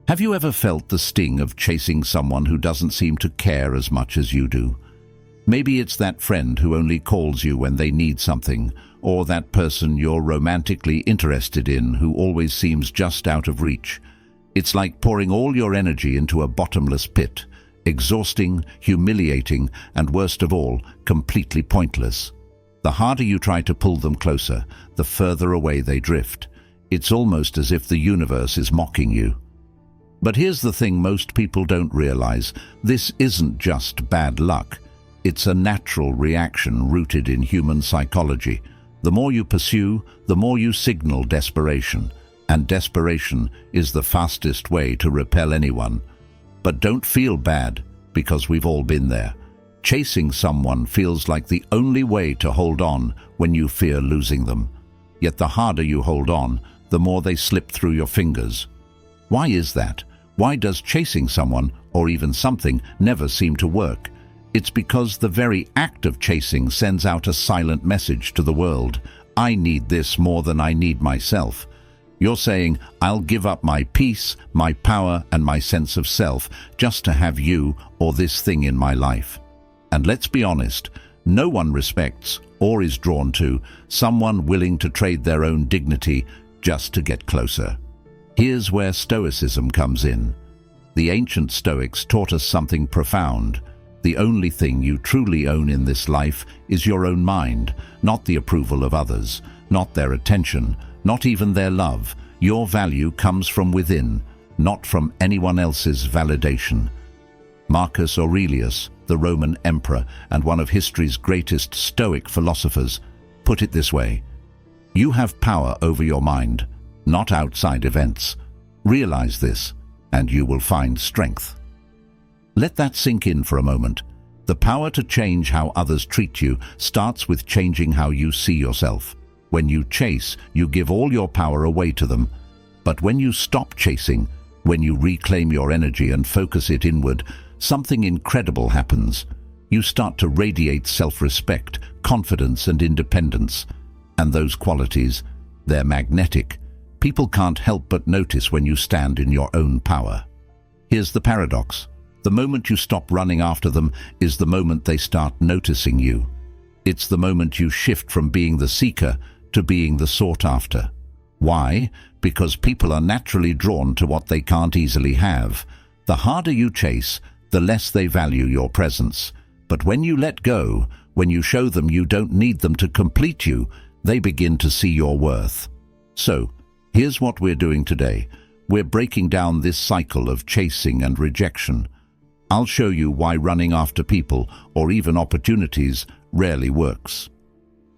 Have you ever felt the sting of chasing someone who doesn't seem to care as much as you do? Maybe it's that friend who only calls you when they need something, or that person you're romantically interested in who always seems just out of reach. It's like pouring all your energy into a bottomless pit, exhausting, humiliating, and worst of all, completely pointless. The harder you try to pull them closer, the further away they drift. It's almost as if the universe is mocking you. But here's the thing most people don't realize. This isn't just bad luck. It's a natural reaction rooted in human psychology. The more you pursue, the more you signal desperation. And desperation is the fastest way to repel anyone. But don't feel bad, because we've all been there. Chasing someone feels like the only way to hold on when you fear losing them. Yet the harder you hold on, the more they slip through your fingers. Why is that? Why does chasing someone, or even something, never seem to work? It's because the very act of chasing sends out a silent message to the world. I need this more than I need myself. You're saying, I'll give up my peace, my power, and my sense of self just to have you or this thing in my life. And let's be honest, no one respects or is drawn to someone willing to trade their own dignity just to get closer. Here's where Stoicism comes in. The ancient Stoics taught us something profound. The only thing you truly own in this life is your own mind, not the approval of others, not their attention, not even their love. Your value comes from within, not from anyone else's validation. Marcus Aurelius, the Roman emperor and one of history's greatest Stoic philosophers, put it this way: you have power over your mind, not outside events. Realize this, and you will find strength. Let that sink in for a moment. The power to change how others treat you starts with changing how you see yourself. When you chase, you give all your power away to them. But when you stop chasing, when you reclaim your energy and focus it inward, something incredible happens. You start to radiate self-respect, confidence, and independence. And those qualities, they're magnetic. People can't help but notice when you stand in your own power. Here's the paradox. The moment you stop running after them is the moment they start noticing you. It's the moment you shift from being the seeker to being the sought after. Why? Because people are naturally drawn to what they can't easily have. The harder you chase, the less they value your presence. But when you let go, when you show them you don't need them to complete you, they begin to see your worth. So, here's what we're doing today. We're breaking down this cycle of chasing and rejection. I'll show you why running after people, or even opportunities, rarely works.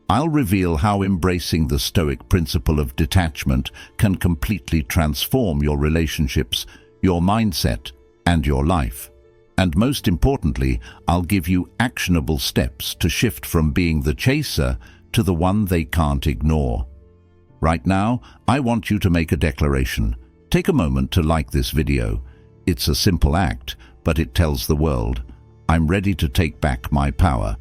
I'll reveal how embracing the Stoic principle of detachment can completely transform your relationships, your mindset, and your life. And most importantly, I'll give you actionable steps to shift from being the chaser to the one they can't ignore. Right now, I want you to make a declaration. Take a moment to like this video. It's a simple act, but it tells the world, I'm ready to take back my power.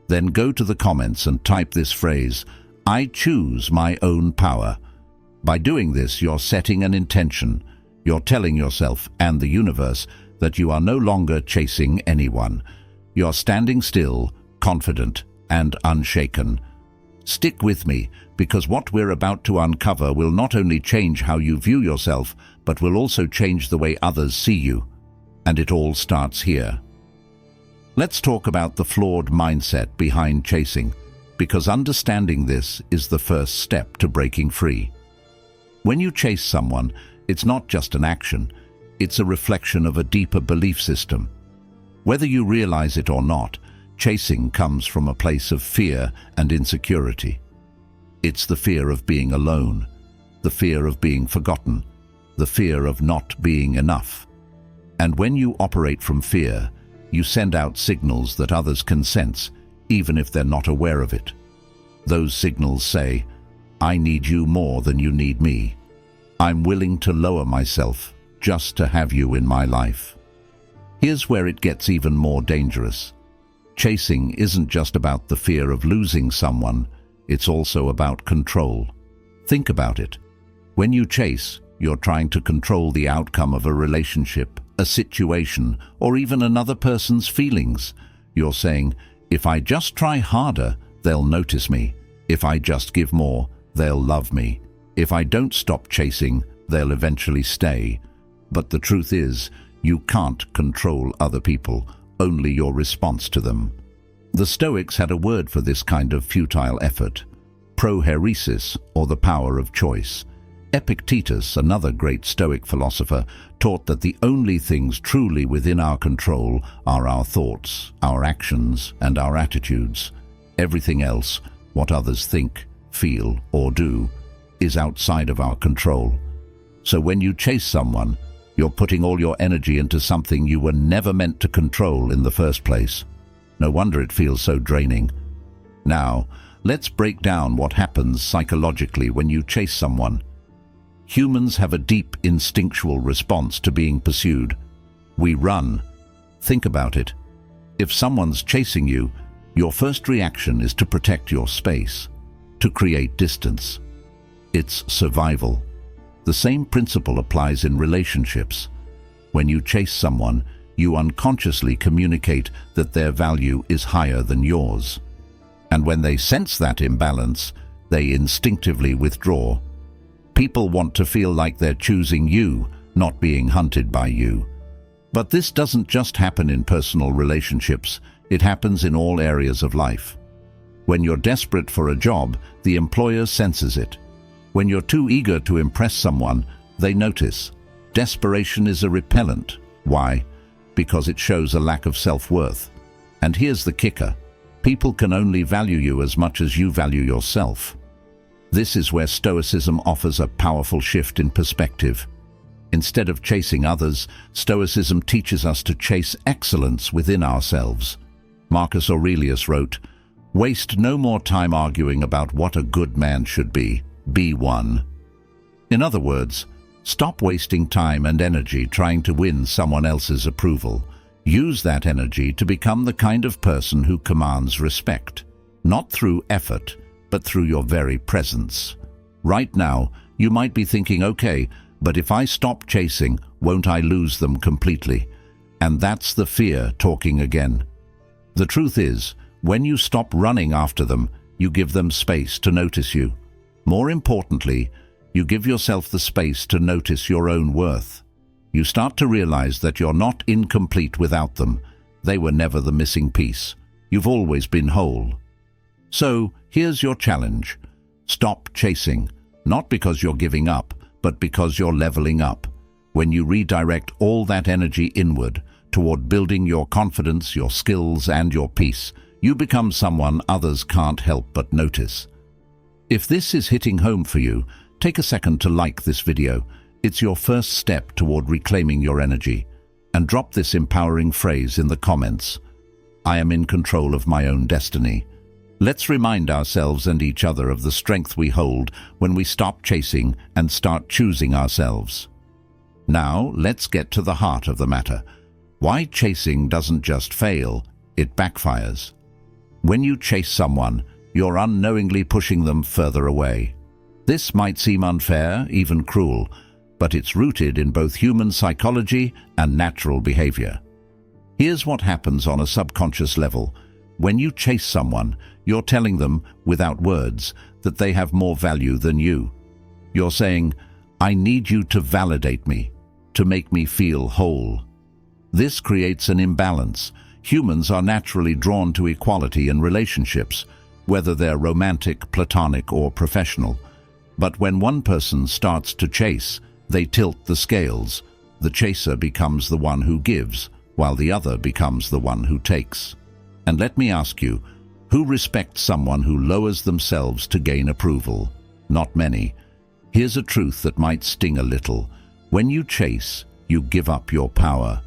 Then go to the comments and type this phrase, I choose my own power. By doing this, you're setting an intention. You're telling yourself and the universe that you are no longer chasing anyone. You're standing still, confident, and unshaken. Stick with me, because what we're about to uncover will not only change how you view yourself, but will also change the way others see you. And it all starts here. Let's talk about the flawed mindset behind chasing, because understanding this is the first step to breaking free. When you chase someone, it's not just an action, it's a reflection of a deeper belief system. Whether you realize it or not, chasing comes from a place of fear and insecurity. It's the fear of being alone, the fear of being forgotten, the fear of not being enough. And when you operate from fear, you send out signals that others can sense, even if they're not aware of it. Those signals say, I need you more than you need me. I'm willing to lower myself just to have you in my life. Here's where it gets even more dangerous. Chasing isn't just about the fear of losing someone, it's also about control. Think about it. When you chase, you're trying to control the outcome of a relationship, a situation, or even another person's feelings. You're saying, if I just try harder, they'll notice me. If I just give more, they'll love me. If I don't stop chasing, they'll eventually stay. But the truth is, you can't control other people, only your response to them. The Stoics had a word for this kind of futile effort: prohairesis, or the power of choice. Epictetus, another great Stoic philosopher, taught that the only things truly within our control are our thoughts, our actions, and our attitudes. Everything else, what others think, feel, or do, is outside of our control. So when you chase someone, you're putting all your energy into something you were never meant to control in the first place. No wonder it feels so draining. Now, let's break down what happens psychologically when you chase someone. Humans have a deep instinctual response to being pursued. We run. Think about it. If someone's chasing you, your first reaction is to protect your space, to create distance. It's survival. The same principle applies in relationships. When you chase someone, you unconsciously communicate that their value is higher than yours. And when they sense that imbalance, they instinctively withdraw. People want to feel like they're choosing you, not being hunted by you. But this doesn't just happen in personal relationships, it happens in all areas of life. When you're desperate for a job, the employer senses it. When you're too eager to impress someone, they notice. Desperation is a repellent. Why? Because it shows a lack of self-worth. And here's the kicker: people can only value you as much as you value yourself. This is where Stoicism offers a powerful shift in perspective. Instead of chasing others, Stoicism teaches us to chase excellence within ourselves. Marcus Aurelius wrote, "Waste no more time arguing about what a good man should be one." In other words, stop wasting time and energy trying to win someone else's approval. Use that energy to become the kind of person who commands respect, not through effort, but through your very presence. Right now, you might be thinking, okay, but if I stop chasing, won't I lose them completely? And that's the fear talking again. The truth is, when you stop running after them, you give them space to notice you. More importantly, you give yourself the space to notice your own worth. You start to realize that you're not incomplete without them. They were never the missing piece. You've always been whole. So, here's your challenge. Stop chasing, not because you're giving up, but because you're leveling up. When you redirect all that energy inward, toward building your confidence, your skills, and your peace, you become someone others can't help but notice. If this is hitting home for you, take a second to like this video. It's your first step toward reclaiming your energy. And drop this empowering phrase in the comments: I am in control of my own destiny. Let's remind ourselves and each other of the strength we hold when we stop chasing and start choosing ourselves. Now, let's get to the heart of the matter. Why chasing doesn't just fail, it backfires. When you chase someone, you're unknowingly pushing them further away. This might seem unfair, even cruel, but it's rooted in both human psychology and natural behavior. Here's what happens on a subconscious level. When you chase someone, you're telling them, without words, that they have more value than you. You're saying, I need you to validate me, to make me feel whole. This creates an imbalance. Humans are naturally drawn to equality in relationships, whether they're romantic, platonic, or professional. But when one person starts to chase, they tilt the scales. The chaser becomes the one who gives, while the other becomes the one who takes. And let me ask you, who respects someone who lowers themselves to gain approval? Not many. Here's a truth that might sting a little. When you chase, you give up your power.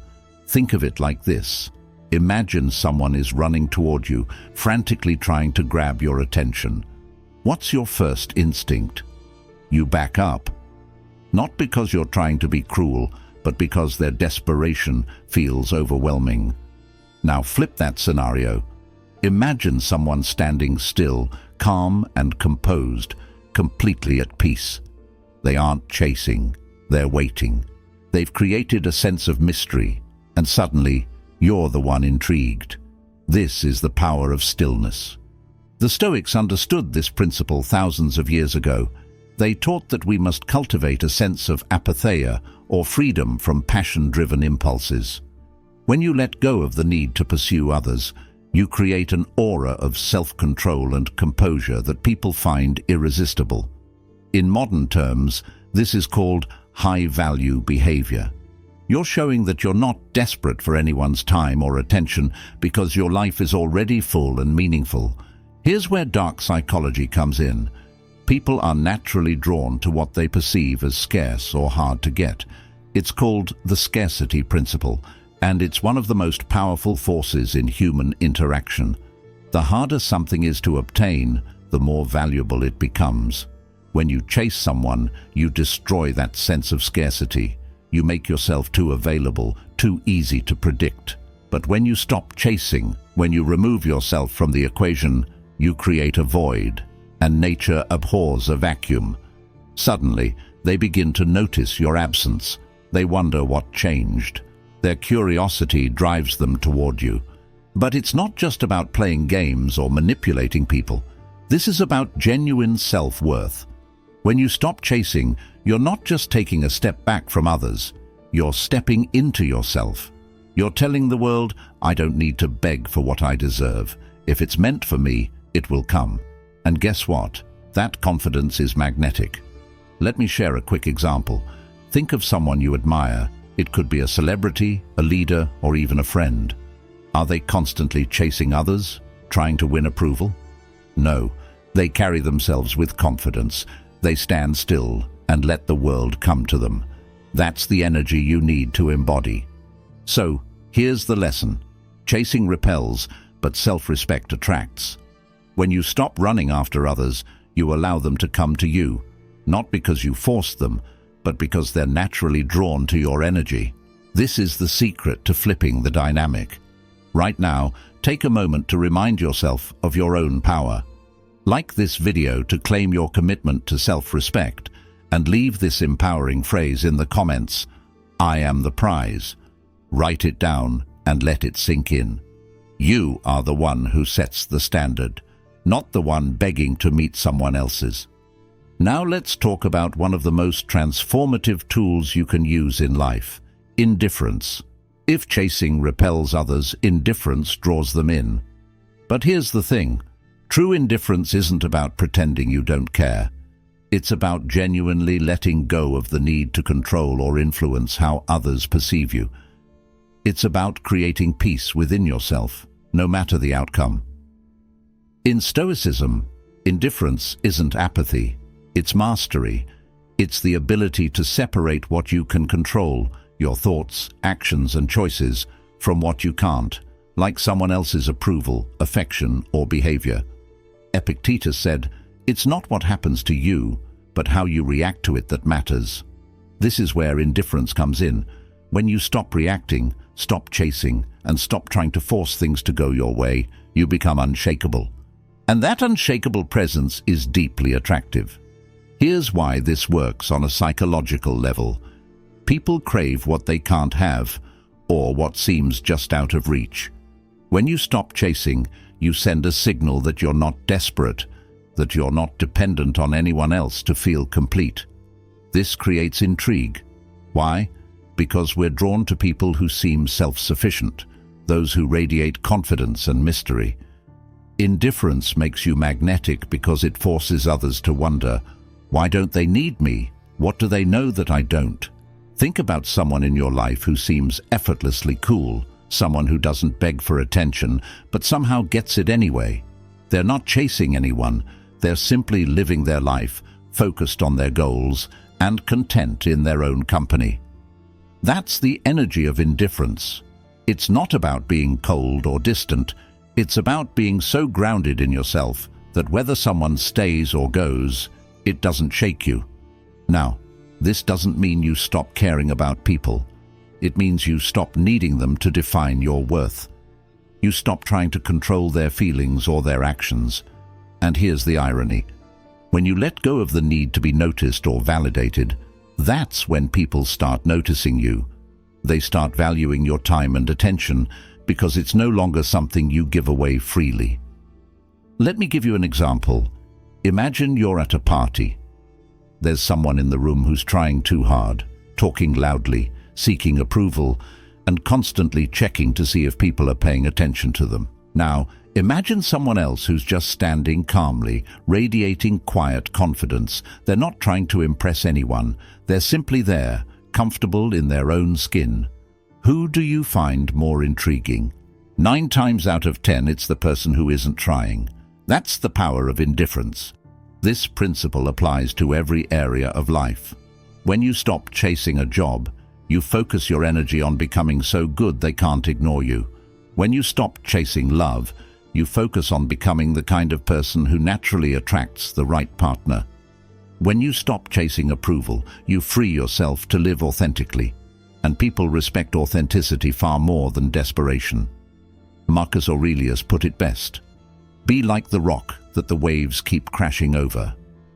Think of it like this. Imagine someone is running toward you, frantically trying to grab your attention. What's your first instinct? You back up. Not because you're trying to be cruel, but because their desperation feels overwhelming. Now flip that scenario. Imagine someone standing still, calm and composed, completely at peace. They aren't chasing. they're waiting. They've created a sense of mystery, and suddenly you're the one intrigued. This is the power of stillness. The Stoics understood this principle thousands of years ago. They taught that we must cultivate a sense of apatheia, or freedom from passion-driven impulses. When you let go of the need to pursue others, you create an aura of self-control and composure that people find irresistible. In modern terms, this is called high-value behavior. You're showing that you're not desperate for anyone's time or attention because your life is already full and meaningful. Here's where dark psychology comes in. People are naturally drawn to what they perceive as scarce or hard to get. It's called the scarcity principle, and it's one of the most powerful forces in human interaction. The harder something is to obtain, the more valuable it becomes. When you chase someone, you destroy that sense of scarcity. You make yourself too available, too easy to predict. But when you stop chasing, when you remove yourself from the equation, you create a void, and nature abhors a vacuum. Suddenly, they begin to notice your absence. They wonder what changed. Their curiosity drives them toward you. But it's not just about playing games or manipulating people. This is about genuine self-worth. When you stop chasing, you're not just taking a step back from others. You're stepping into yourself. You're telling the world, I don't need to beg for what I deserve. If it's meant for me, it will come. And guess what? That confidence is magnetic. Let me share a quick example. Think of someone you admire. It could be a celebrity, a leader, or even a friend. Are they constantly chasing others, trying to win approval? No, they carry themselves with confidence. They stand still and let the world come to them. That's the energy you need to embody. So, here's the lesson. Chasing repels, but self-respect attracts. When you stop running after others, you allow them to come to you, not because you force them, but because they're naturally drawn to your energy. This is the secret to flipping the dynamic. Right now, take a moment to remind yourself of your own power. Like this video to claim your commitment to self-respect, and leave this empowering phrase in the comments, I am the prize. Write it down and let it sink in. You are the one who sets the standard, not the one begging to meet someone else's. Now let's talk about one of the most transformative tools you can use in life, indifference. If chasing repels others, indifference draws them in. But here's the thing. True indifference isn't about pretending you don't care. It's about genuinely letting go of the need to control or influence how others perceive you. It's about creating peace within yourself, no matter the outcome. In Stoicism, indifference isn't apathy, it's mastery. It's the ability to separate what you can control, your thoughts, actions, and choices, from what you can't, like someone else's approval, affection, or behavior. Epictetus said, "It's not what happens to you, but how you react to it that matters." This is where indifference comes in. When you stop reacting, stop chasing, and stop trying to force things to go your way, you become unshakable. And that unshakable presence is deeply attractive. Here's why this works on a psychological level. People crave what they can't have, or what seems just out of reach. When you stop chasing, you send a signal that you're not desperate, that you're not dependent on anyone else to feel complete. This creates intrigue. Why? Because we're drawn to people who seem self-sufficient, those who radiate confidence and mystery. Indifference makes you magnetic because it forces others to wonder, why don't they need me? What do they know that I don't? Think about someone in your life who seems effortlessly cool, someone who doesn't beg for attention, but somehow gets it anyway. They're not chasing anyone, they're simply living their life, focused on their goals, and content in their own company. That's the energy of indifference. It's not about being cold or distant, it's about being so grounded in yourself that whether someone stays or goes, it doesn't shake you. Now, this doesn't mean you stop caring about people. It means you stop needing them to define your worth. You stop trying to control their feelings or their actions. And here's the irony. When you let go of the need to be noticed or validated, That's when people start noticing you. They start valuing your time and attention because it's no longer something you give away freely. Let me give you an example. Imagine you're at a party. There's someone in the room who's trying too hard, talking loudly, seeking approval, and constantly checking to see if people are paying attention to them. Now, imagine someone else who's just standing calmly, radiating quiet confidence. They're not trying to impress anyone. They're simply there, comfortable in their own skin. Who do you find more intriguing? 9 times out of 10, it's the person who isn't trying. That's the power of indifference. This principle applies to every area of life. When you stop chasing a job, you focus your energy on becoming so good they can't ignore you. When you stop chasing love, you focus on becoming the kind of person who naturally attracts the right partner. When you stop chasing approval, you free yourself to live authentically. And people respect authenticity far more than desperation. Marcus Aurelius put it best. Be like the rock that the waves keep crashing over.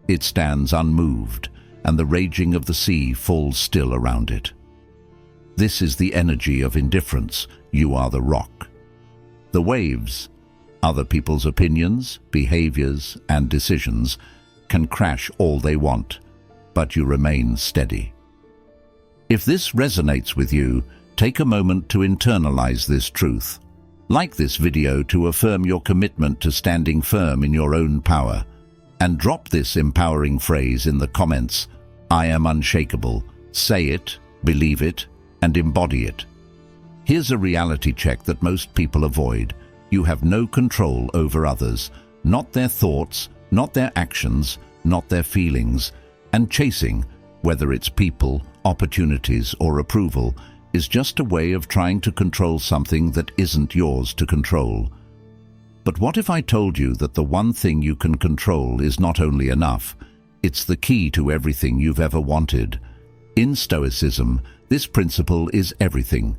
It stands unmoved, and the raging of the sea falls still around it. This is the energy of indifference. You are the rock. The waves, other people's opinions, behaviors, and decisions, can crash all they want, but you remain steady. If this resonates with you, take a moment to internalize this truth. Like this video to affirm your commitment to standing firm in your own power, and drop this empowering phrase in the comments. I am unshakable. Say it, believe it, and embody it. Here's a reality check that most people avoid. You have no control over others, not their thoughts, not their actions, not their feelings, and chasing, whether it's people, opportunities, or approval, is just a way of trying to control something that isn't yours to control. But what if I told you that the one thing you can control is not only enough, it's the key to everything you've ever wanted? In Stoicism, this principle is everything.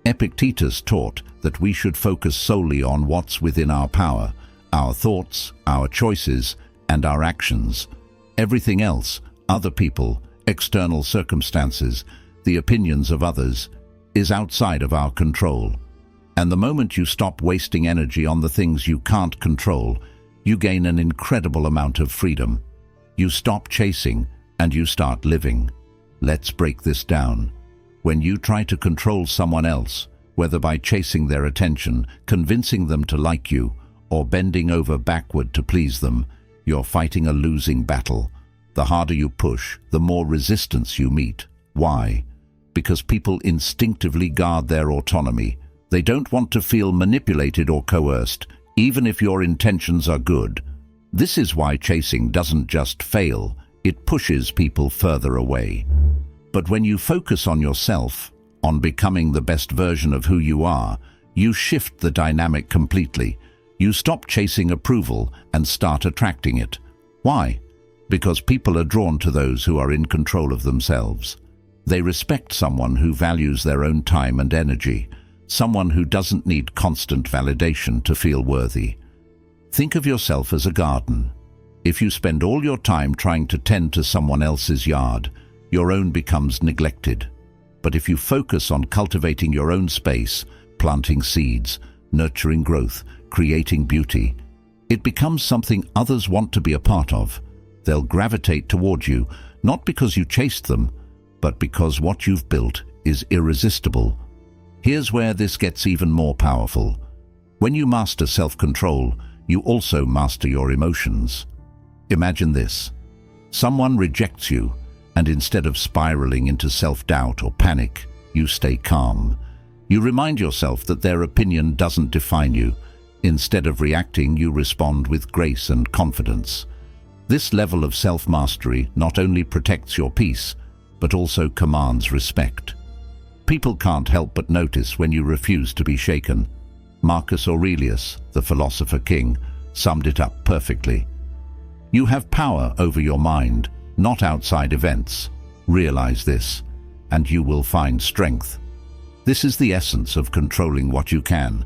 Epictetus taught that we should focus solely on what's within our power, our thoughts, our choices, and our actions. Everything else, other people, external circumstances, the opinions of others, is outside of our control. And the moment you stop wasting energy on the things you can't control, you gain an incredible amount of freedom. You stop chasing and you start living. Let's break this down. When you try to control someone else, whether by chasing their attention, convincing them to like you, or bending over backward to please them, you're fighting a losing battle. The harder you push, the more resistance you meet. Why? Because people instinctively guard their autonomy. They don't want to feel manipulated or coerced, even if your intentions are good. This is why chasing doesn't just fail, it pushes people further away. But when you focus on yourself, on becoming the best version of who you are, you shift the dynamic completely. You stop chasing approval and start attracting it. Why? Because people are drawn to those who are in control of themselves. They respect someone who values their own time and energy, someone who doesn't need constant validation to feel worthy. Think of yourself as a garden. If you spend all your time trying to tend to someone else's yard, your own becomes neglected. But if you focus on cultivating your own space, planting seeds, nurturing growth, creating beauty, it becomes something others want to be a part of. They'll gravitate towards you, not because you chased them, but because what you've built is irresistible. Here's where this gets even more powerful. When you master self-control, you also master your emotions. Imagine this. Someone rejects you, and instead of spiraling into self-doubt or panic, you stay calm. You remind yourself that their opinion doesn't define you. Instead of reacting, you respond with grace and confidence. This level of self-mastery not only protects your peace, but also commands respect. People can't help but notice when you refuse to be shaken. Marcus Aurelius, the philosopher king, summed it up perfectly. You have power over your mind, not outside events. Realize this, and you will find strength. This is the essence of controlling what you can.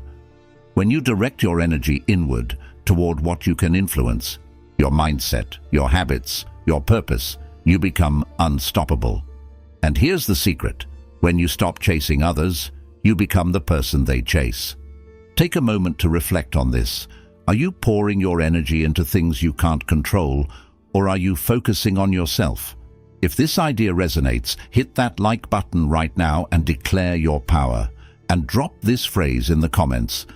When you direct your energy inward toward what you can influence, your mindset, your habits, your purpose, you become unstoppable. And here's the secret. When you stop chasing others, you become the person they chase. Take a moment to reflect on this. Are you pouring your energy into things you can't control, or are you focusing on yourself? If this idea resonates, hit that like button right now and declare your power. And drop this phrase in the comments.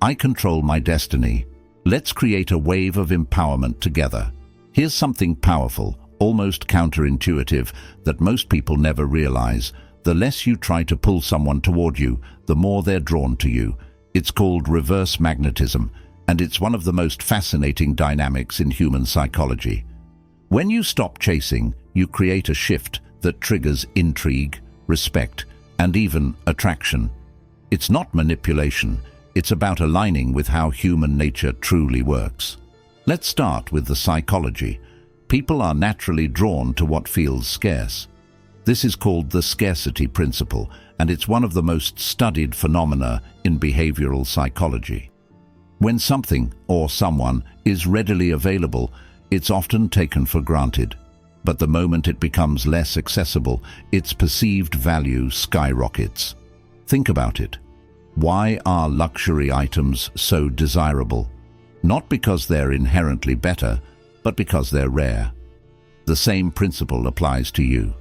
I control my destiny. Let's create a wave of empowerment together. Here's something powerful, almost counterintuitive, that most people never realize. The less you try to pull someone toward you, the more they're drawn to you. It's called reverse magnetism, and it's one of the most fascinating dynamics in human psychology. When you stop chasing, you create a shift that triggers intrigue, respect, and even attraction. It's not manipulation. It's about aligning with how human nature truly works. Let's start with the psychology. People are naturally drawn to what feels scarce. This is called the scarcity principle, and it's one of the most studied phenomena in behavioral psychology. When something or someone is readily available, it's often taken for granted. But the moment it becomes less accessible, its perceived value skyrockets. Think about it. Why are luxury items so desirable? Not because they're inherently better, but because they're rare. The same principle applies to you.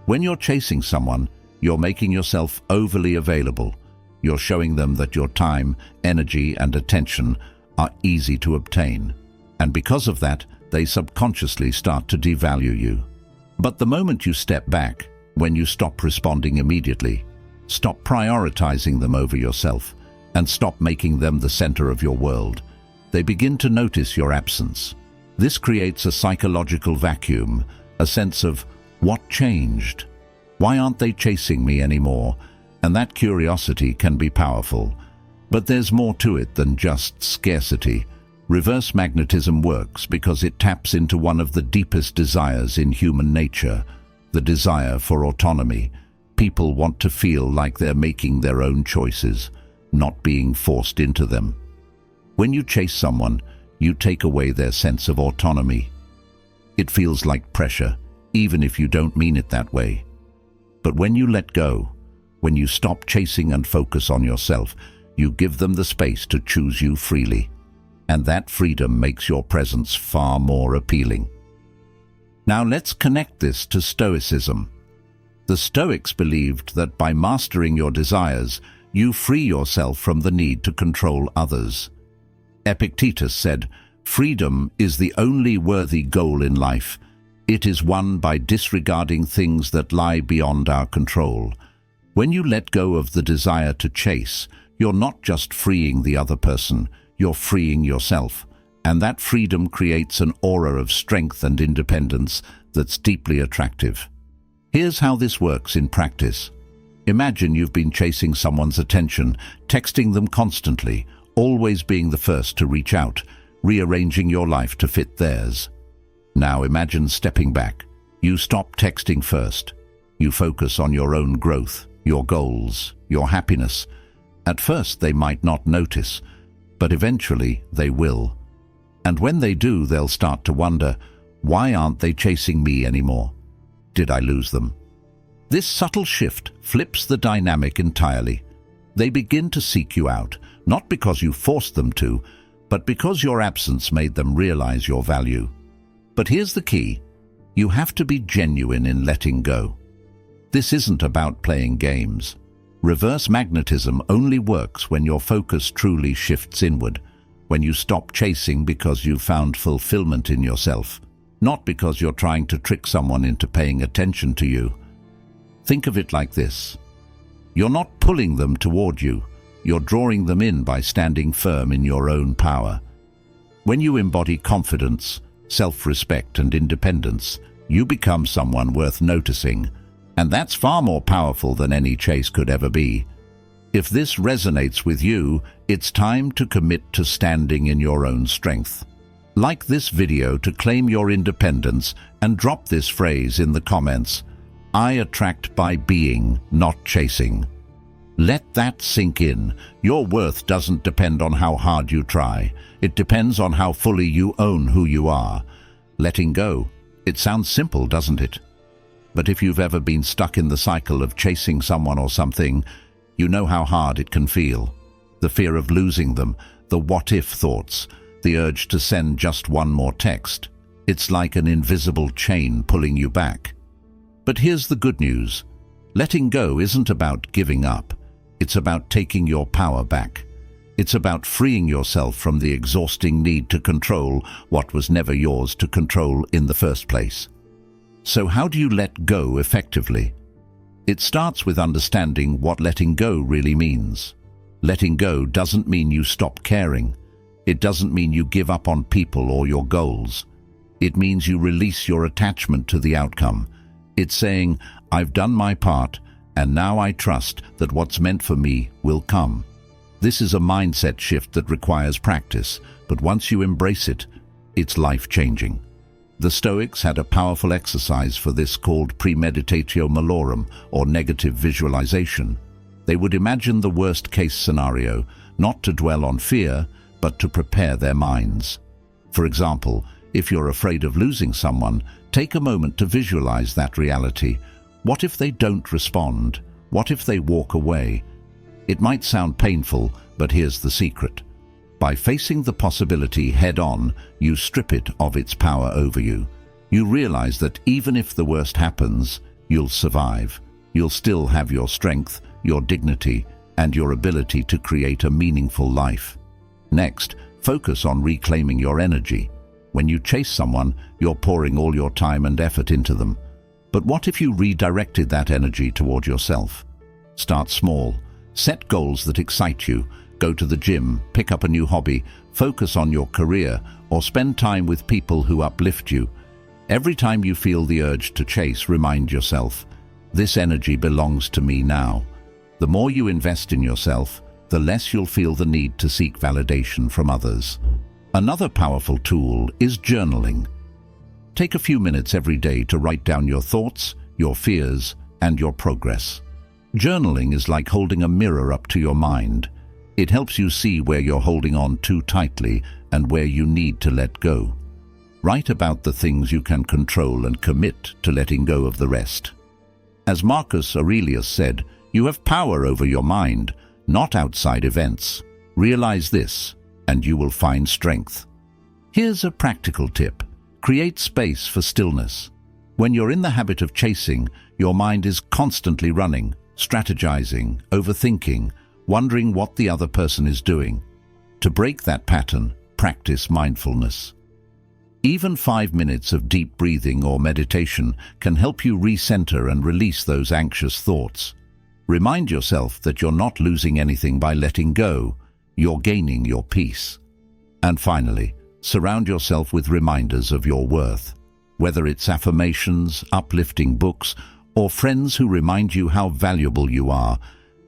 When you're chasing someone, you're making yourself overly available. You're showing them that your time, energy, and attention are easy to obtain. And because of that, they subconsciously start to devalue you. But the moment you step back, when you stop responding immediately, stop prioritizing them over yourself, and stop making them the center of your world, they begin to notice your absence. This creates a psychological vacuum, a sense of, what changed? Why aren't they chasing me anymore? And that curiosity can be powerful. But there's more to it than just scarcity. Reverse magnetism works because it taps into one of the deepest desires in human nature, the desire for autonomy. People want to feel like they're making their own choices, not being forced into them. When you chase someone, you take away their sense of autonomy. It feels like pressure, even if you don't mean it that way. But when you let go, when you stop chasing and focus on yourself, you give them the space to choose you freely. And that freedom makes your presence far more appealing. Now let's connect this to Stoicism. The Stoics believed that by mastering your desires, you free yourself from the need to control others. Epictetus said, "Freedom is the only worthy goal in life. It is won by disregarding things that lie beyond our control." When you let go of the desire to chase, you're not just freeing the other person, you're freeing yourself. And that freedom creates an aura of strength and independence that's deeply attractive. Here's how this works in practice. Imagine you've been chasing someone's attention, texting them constantly, always being the first to reach out, rearranging your life to fit theirs. Now imagine stepping back. You stop texting first. You focus on your own growth, your goals, your happiness. At first they might not notice, but eventually they will. And when they do, they'll start to wonder, why aren't they chasing me anymore? Did I lose them? This subtle shift flips the dynamic entirely. They begin to seek you out, not because you forced them to, but because your absence made them realize your value. But here's the key. You have to be genuine in letting go. This isn't about playing games. Reverse magnetism only works when your focus truly shifts inward, when you stop chasing because you've found fulfillment in yourself, not because you're trying to trick someone into paying attention to you. Think of it like this. You're not pulling them toward you, you're drawing them in by standing firm in your own power. When you embody confidence, self-respect, and independence, you become someone worth noticing, and that's far more powerful than any chase could ever be. If this resonates with you, it's time to commit to standing in your own strength. Like this video to claim your independence and drop this phrase in the comments. I attract by being, not chasing. Let that sink in. Your worth doesn't depend on how hard you try. It depends on how fully you own who you are. Letting go. It sounds simple, doesn't it? But if you've ever been stuck in the cycle of chasing someone or something, you know how hard it can feel. The fear of losing them, the what-if thoughts, the urge to send just one more text. It's like an invisible chain pulling you back. But here's the good news. Letting go isn't about giving up. It's about taking your power back. It's about freeing yourself from the exhausting need to control what was never yours to control in the first place. So how do you let go effectively? It starts with understanding what letting go really means. Letting go doesn't mean you stop caring. It doesn't mean you give up on people or your goals. It means you release your attachment to the outcome. It's saying, I've done my part, and now I trust that what's meant for me will come. This is a mindset shift that requires practice, but once you embrace it, it's life-changing. The Stoics had a powerful exercise for this called premeditatio malorum, or negative visualization. They would imagine the worst-case scenario, not to dwell on fear, but to prepare their minds. For example, if you're afraid of losing someone, take a moment to visualize that reality. What if they don't respond? What if they walk away? It might sound painful, but here's the secret. By facing the possibility head-on, you strip it of its power over you. You realize that even if the worst happens, you'll survive. You'll still have your strength, your dignity, and your ability to create a meaningful life. Next, focus on reclaiming your energy. When you chase someone, you're pouring all your time and effort into them. But what if you redirected that energy toward yourself? Start small. Set goals that excite you. Go to the gym, pick up a new hobby, focus on your career, or spend time with people who uplift you. Every time you feel the urge to chase, remind yourself, this energy belongs to me now. The more you invest in yourself, the less you'll feel the need to seek validation from others. Another powerful tool is journaling. Take a few minutes every day to write down your thoughts, your fears, and your progress. Journaling is like holding a mirror up to your mind. It helps you see where you're holding on too tightly and where you need to let go. Write about the things you can control and commit to letting go of the rest. As Marcus Aurelius said, you have power over your mind, not outside events. Realize this, and you will find strength. Here's a practical tip. Create space for stillness. When you're in the habit of chasing, your mind is constantly running, strategizing, overthinking, wondering what the other person is doing. To break that pattern, practice mindfulness. Even 5 minutes of deep breathing or meditation can help you recenter and release those anxious thoughts. Remind yourself that you're not losing anything by letting go, you're gaining your peace. And finally, surround yourself with reminders of your worth. Whether it's affirmations, uplifting books, or friends who remind you how valuable you are,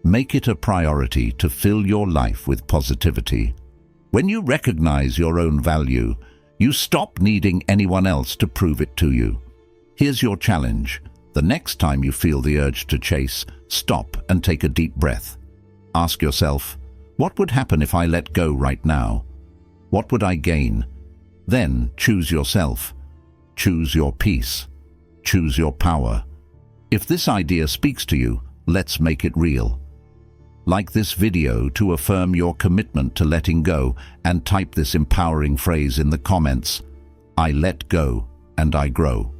make it a priority to fill your life with positivity. When you recognize your own value, you stop needing anyone else to prove it to you. Here's your challenge. The next time you feel the urge to chase, stop and take a deep breath. Ask yourself, what would happen if I let go right now? What would I gain? Then choose yourself. Choose your peace. Choose your power. If this idea speaks to you, let's make it real. Like this video to affirm your commitment to letting go and type this empowering phrase in the comments, I let go and I grow.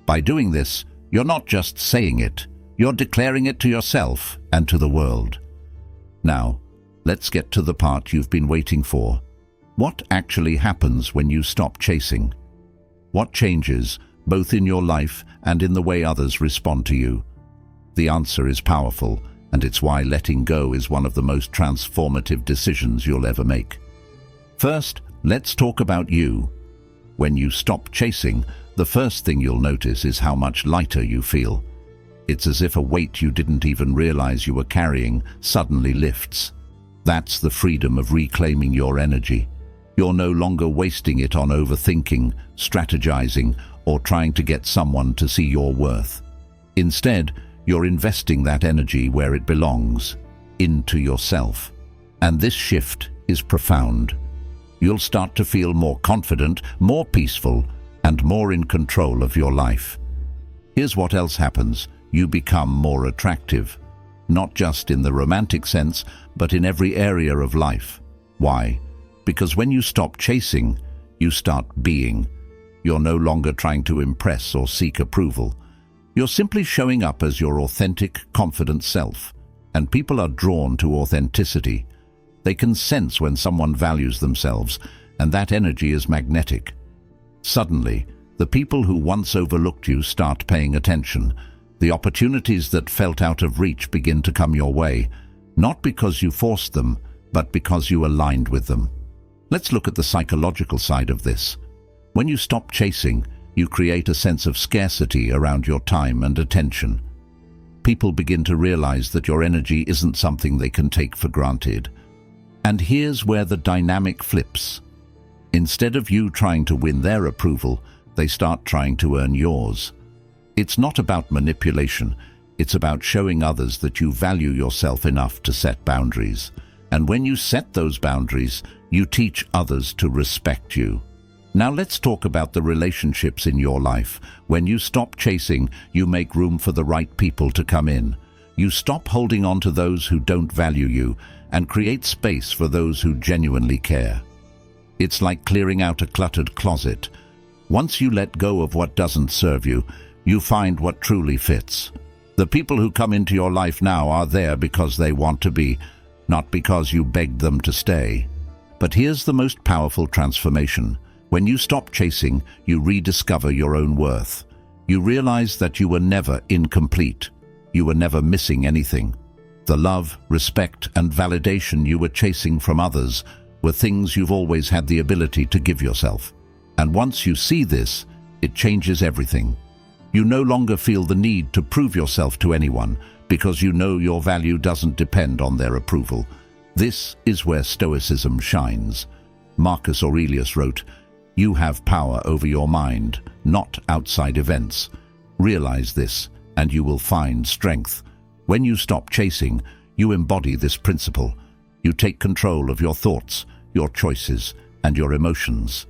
By doing this, you're not just saying it, you're declaring it to yourself and to the world. Now, let's get to the part you've been waiting for. What actually happens when you stop chasing? What changes, both in your life and in the way others respond to you? The answer is powerful, and it's why letting go is one of the most transformative decisions you'll ever make. First, let's talk about you. When you stop chasing, the first thing you'll notice is how much lighter you feel. It's as if a weight you didn't even realize you were carrying suddenly lifts. That's the freedom of reclaiming your energy. You're no longer wasting it on overthinking, strategizing, or trying to get someone to see your worth. Instead, you're investing that energy where it belongs, into yourself. And this shift is profound. You'll start to feel more confident, more peaceful, and more in control of your life. Here's what else happens. You become more attractive. Not just in the romantic sense, but in every area of life. Why? Because when you stop chasing, you start being. You're no longer trying to impress or seek approval. You're simply showing up as your authentic, confident self. And people are drawn to authenticity. They can sense when someone values themselves, and that energy is magnetic. Suddenly, the people who once overlooked you start paying attention. The opportunities that felt out of reach begin to come your way, not because you forced them, but because you aligned with them. Let's look at the psychological side of this. When you stop chasing, you create a sense of scarcity around your time and attention. People begin to realize that your energy isn't something they can take for granted. And here's where the dynamic flips. Instead of you trying to win their approval, they start trying to earn yours. It's not about manipulation, it's about showing others that you value yourself enough to set boundaries. And when you set those boundaries, you teach others to respect you. Now let's talk about the relationships in your life. When you stop chasing, you make room for the right people to come in. You stop holding on to those who don't value you and create space for those who genuinely care. It's like clearing out a cluttered closet. Once you let go of what doesn't serve you, you find what truly fits. The people who come into your life now are there because they want to be, not because you begged them to stay. But here's the most powerful transformation. When you stop chasing, you rediscover your own worth. You realize that you were never incomplete. You were never missing anything. The love, respect, and validation you were chasing from others were things you've always had the ability to give yourself. And once you see this, it changes everything. You no longer feel the need to prove yourself to anyone because you know your value doesn't depend on their approval. This is where Stoicism shines. Marcus Aurelius wrote, "You have power over your mind, not outside events. Realize this, and you will find strength." When you stop chasing, you embody this principle. You take control of your thoughts, your choices, and your emotions.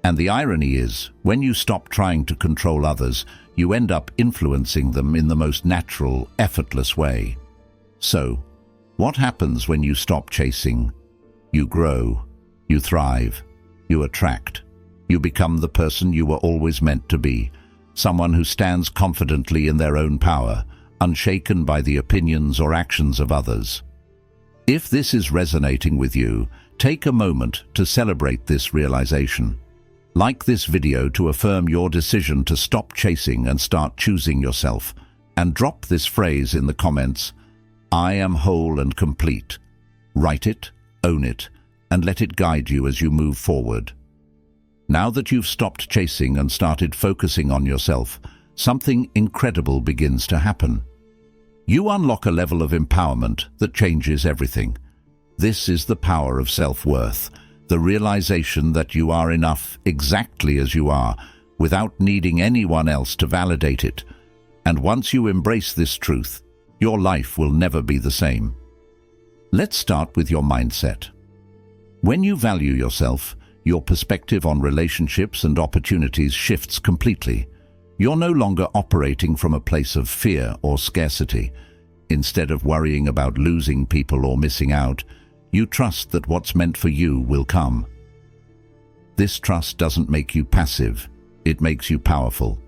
And the irony is, when you stop trying to control others, you end up influencing them in the most natural, effortless way. So, what happens when you stop chasing? You grow, you thrive, you attract. You become the person you were always meant to be, someone who stands confidently in their own power, unshaken by the opinions or actions of others. If this is resonating with you, take a moment to celebrate this realization. Like this video to affirm your decision to stop chasing and start choosing yourself, and drop this phrase in the comments, "I am whole and complete." Write it, own it, and let it guide you as you move forward. Now that you've stopped chasing and started focusing on yourself, something incredible begins to happen. You unlock a level of empowerment that changes everything. This is the power of self-worth, the realization that you are enough exactly as you are, without needing anyone else to validate it. And once you embrace this truth, your life will never be the same. Let's start with your mindset. When you value yourself, your perspective on relationships and opportunities shifts completely. You're no longer operating from a place of fear or scarcity. Instead of worrying about losing people or missing out, you trust that what's meant for you will come. This trust doesn't make you passive, it makes you powerful.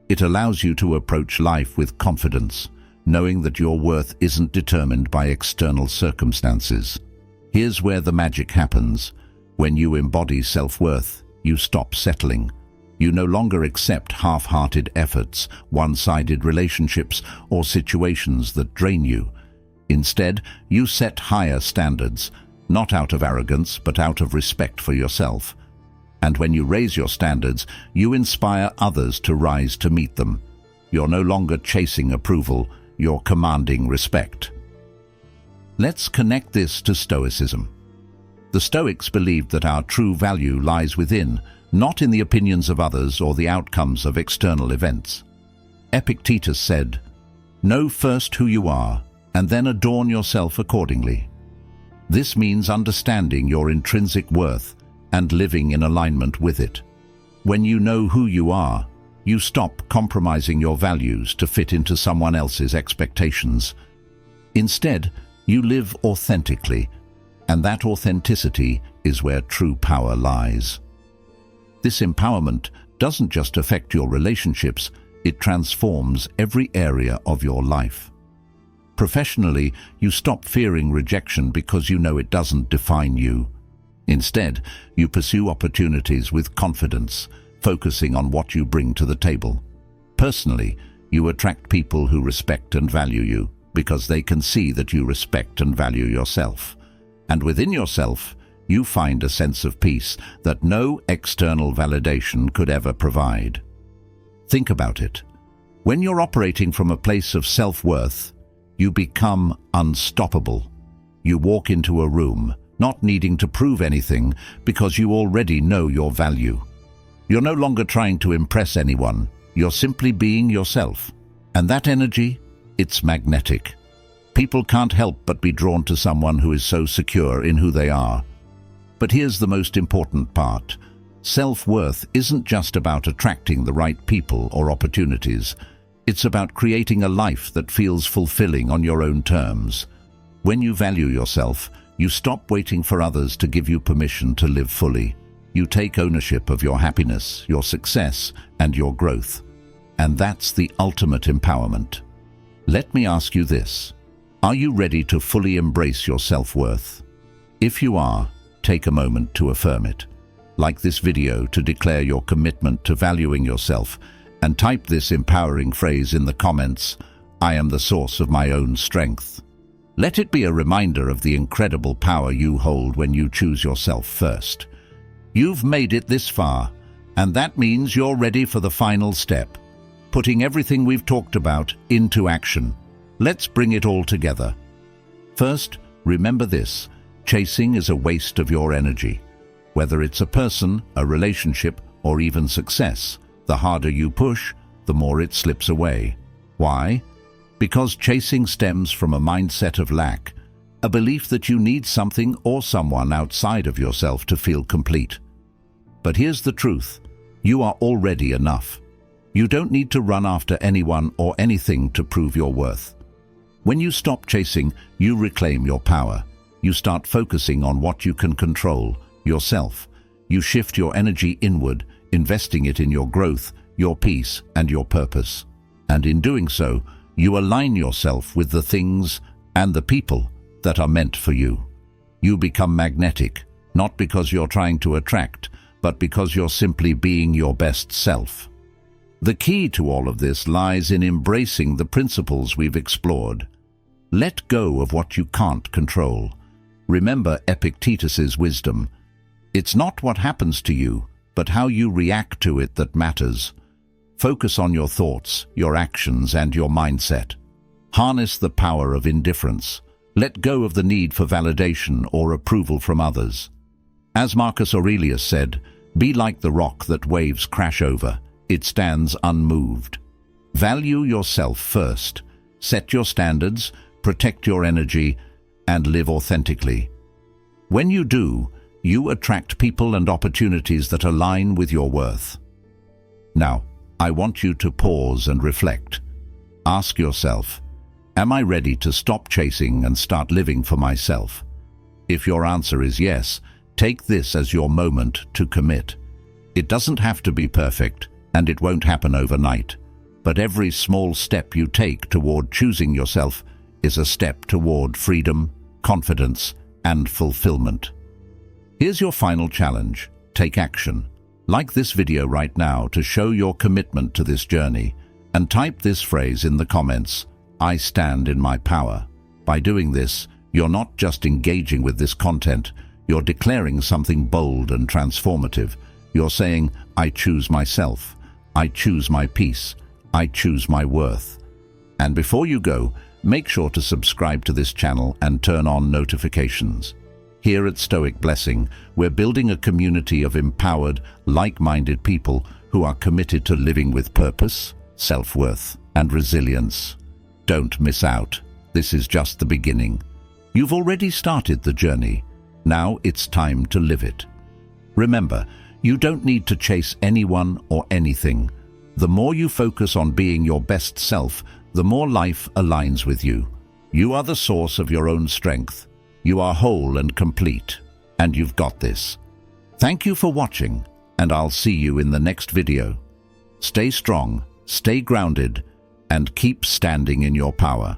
It allows you to approach life with confidence, knowing that your worth isn't determined by external circumstances. Here's where the magic happens. When you embody self-worth, you stop settling. You no longer accept half-hearted efforts, one-sided relationships, or situations that drain you. Instead, you set higher standards, not out of arrogance, but out of respect for yourself. And when you raise your standards, you inspire others to rise to meet them. You're no longer chasing approval, you're commanding respect. Let's connect this to Stoicism. The Stoics believed that our true value lies within, not in the opinions of others or the outcomes of external events. Epictetus said, "Know first who you are, and then adorn yourself accordingly." This means understanding your intrinsic worth and living in alignment with it. When you know who you are, you stop compromising your values to fit into someone else's expectations. Instead, you live authentically, and that authenticity is where true power lies. This empowerment doesn't just affect your relationships, it transforms every area of your life. Professionally, you stop fearing rejection because you know it doesn't define you. Instead, you pursue opportunities with confidence, focusing on what you bring to the table. Personally, you attract people who respect and value you because they can see that you respect and value yourself. And within yourself, you find a sense of peace that no external validation could ever provide. Think about it. When you're operating from a place of self-worth, you become unstoppable. You walk into a room, not needing to prove anything because you already know your value. You're no longer trying to impress anyone, you're simply being yourself. And that energy, it's magnetic. People can't help but be drawn to someone who is so secure in who they are. But here's the most important part. Self-worth isn't just about attracting the right people or opportunities. It's about creating a life that feels fulfilling on your own terms. When you value yourself, you stop waiting for others to give you permission to live fully. You take ownership of your happiness, your success, and your growth. And that's the ultimate empowerment. Let me ask you this. Are you ready to fully embrace your self-worth? If you are, take a moment to affirm it. Like this video to declare your commitment to valuing yourself, and type this empowering phrase in the comments, "I am the source of my own strength." Let it be a reminder of the incredible power you hold when you choose yourself first. You've made it this far, and that means you're ready for the final step, putting everything we've talked about into action. Let's bring it all together. First, remember this: chasing is a waste of your energy. Whether it's a person, a relationship, or even success, the harder you push, the more it slips away. Why? Because chasing stems from a mindset of lack, a belief that you need something or someone outside of yourself to feel complete. But here's the truth: you are already enough. You don't need to run after anyone or anything to prove your worth. When you stop chasing, you reclaim your power. You start focusing on what you can control, yourself. You shift your energy inward, investing it in your growth, your peace, and your purpose. And in doing so, you align yourself with the things and the people that are meant for you. You become magnetic, not because you're trying to attract, but because you're simply being your best self. The key to all of this lies in embracing the principles we've explored. Let go of what you can't control. Remember Epictetus's wisdom. It's not what happens to you, but how you react to it that matters. Focus on your thoughts, your actions, and your mindset. Harness the power of indifference. Let go of the need for validation or approval from others. As Marcus Aurelius said, "Be like the rock that waves crash over. It stands unmoved." Value yourself first. Set your standards, protect your energy, and live authentically. When you do, you attract people and opportunities that align with your worth. Now, I want you to pause and reflect. Ask yourself, am I ready to stop chasing and start living for myself? If your answer is yes, take this as your moment to commit. It doesn't have to be perfect, and it won't happen overnight. But every small step you take toward choosing yourself is a step toward freedom, confidence, and fulfillment. Here's your final challenge. Take action. Like this video right now to show your commitment to this journey, and type this phrase in the comments, "I stand in my power." By doing this, you're not just engaging with this content, you're declaring something bold and transformative. You're saying, "I choose myself. I choose my peace. I choose my worth." And before you go, make sure to subscribe to this channel and turn on notifications. Here at Stoic Blessing, we're building a community of empowered, like-minded people who are committed to living with purpose, self-worth, and resilience. Don't miss out. This is just the beginning. You've already started the journey. Now it's time to live it. Remember, you don't need to chase anyone or anything. The more you focus on being your best self, the more life aligns with you. You are the source of your own strength. You are whole and complete, and you've got this. Thank you for watching, and I'll see you in the next video. Stay strong, stay grounded, and keep standing in your power.